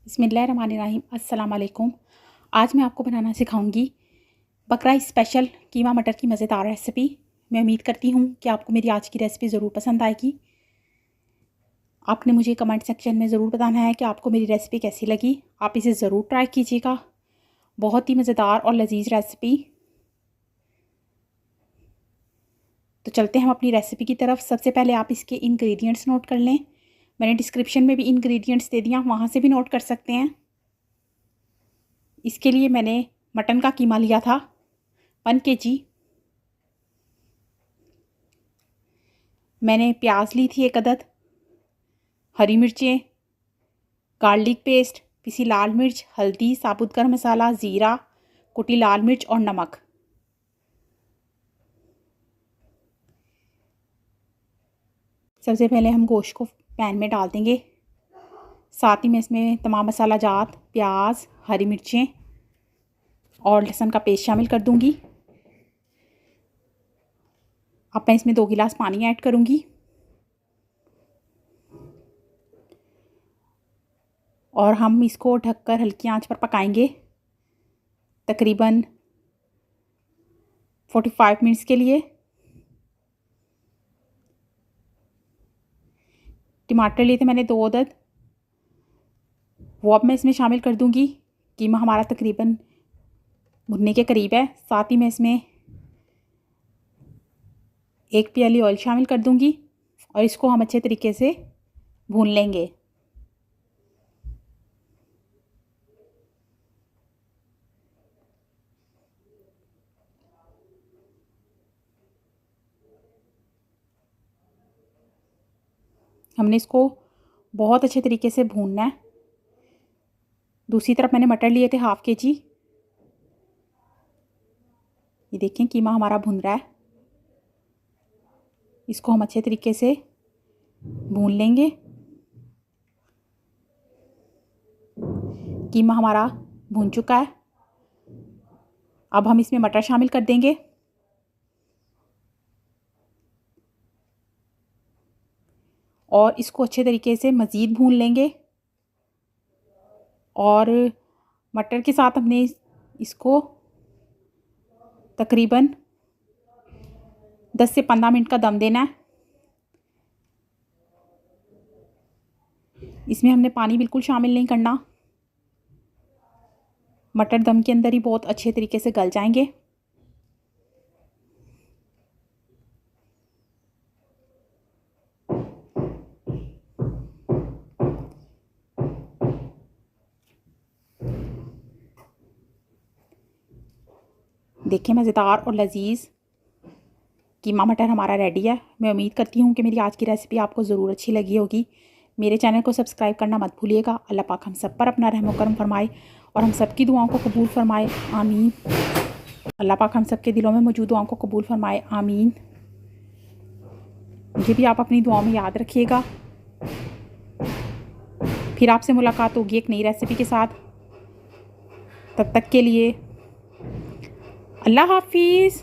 बिस्मिल्लाहिर्रहमानिर्रहीम। अस्सलाम वालेकुम। आज मैं आपको बनाना सिखाऊंगी बकरा स्पेशल कीमा मटर की मज़ेदार रेसिपी। मैं उम्मीद करती हूँ कि आपको मेरी आज की रेसिपी ज़रूर पसंद आएगी। आपने मुझे कमेंट सेक्शन में ज़रूर बताना है कि आपको मेरी रेसिपी कैसी लगी। आप इसे ज़रूर ट्राई कीजिएगा। बहुत ही मज़ेदार और लजीज रेसिपी। तो चलते हैं हम अपनी रेसिपी की तरफ। सबसे पहले आप इसके इंग्रेडिएंट्स नोट कर लें। मैंने डिस्क्रिप्शन में भी इंग्रेडिएंट्स दे दिया, वहाँ से भी नोट कर सकते हैं। इसके लिए मैंने मटन का कीमा लिया था 1 kg। मैंने प्याज ली थी 1 अदद, हरी मिर्चें, गार्लिक पेस्ट, पिसी लाल मिर्च, हल्दी, साबुत गरम मसाला, ज़ीरा, कुटी लाल मिर्च और नमक। सबसे पहले हम गोश्त को पैन में डाल देंगे। साथ ही मैं इसमें तमाम मसाला जात, प्याज, हरी मिर्चें और लहसुन का पेस्ट शामिल कर दूंगी। अब मैं इसमें 2 गिलास पानी ऐड करूंगी और हम इसको ढककर हल्की आंच पर पकाएंगे तकरीबन 45 मिनट्स के लिए। टमाटर लिए थे मैंने 2 अदद, वो अब मैं इसमें शामिल कर दूंगी। कीमा हमारा तकरीबन भुनने के करीब है। साथ ही मैं इसमें 1 प्याली ऑयल शामिल कर दूंगी और इसको हम अच्छे तरीके से भून लेंगे। हमने इसको बहुत अच्छे तरीके से भूनना है। दूसरी तरफ मैंने मटर लिए थे 1/2 kg। ये देखें कीमा हमारा भुन रहा है। इसको हम अच्छे तरीके से भून लेंगे। कीमा हमारा भून चुका है। अब हम इसमें मटर शामिल कर देंगे और इसको अच्छे तरीके से मज़ीद भून लेंगे। और मटर के साथ हमने इसको तकरीबन 10 से 15 मिनट का दम देना है। इसमें हमने पानी बिल्कुल शामिल नहीं करना। मटर दम के अंदर ही बहुत अच्छे तरीके से गल जाएंगे। देखें मज़ेदार और लजीज कीमा मटर हमारा रेडी है। मैं उम्मीद करती हूँ कि मेरी आज की रेसिपी आपको ज़रूर अच्छी लगी होगी। मेरे चैनल को सब्सक्राइब करना मत भूलिएगा। अल्लाह पाक हम सब पर अपना रहम करम फरमाए और हम सब की दुआओं को कबूल फरमाए, आमीन। अल्लाह पाक हम सब के दिलों में मौजूद दुआओं को कबूल फरमाए, आमीन। मुझे भी आप अपनी दुआओं में याद रखिएगा। फिर आपसे मुलाकात होगी एक नई रेसिपी के साथ। तब तक के लिए अल्लाह हाफिज़।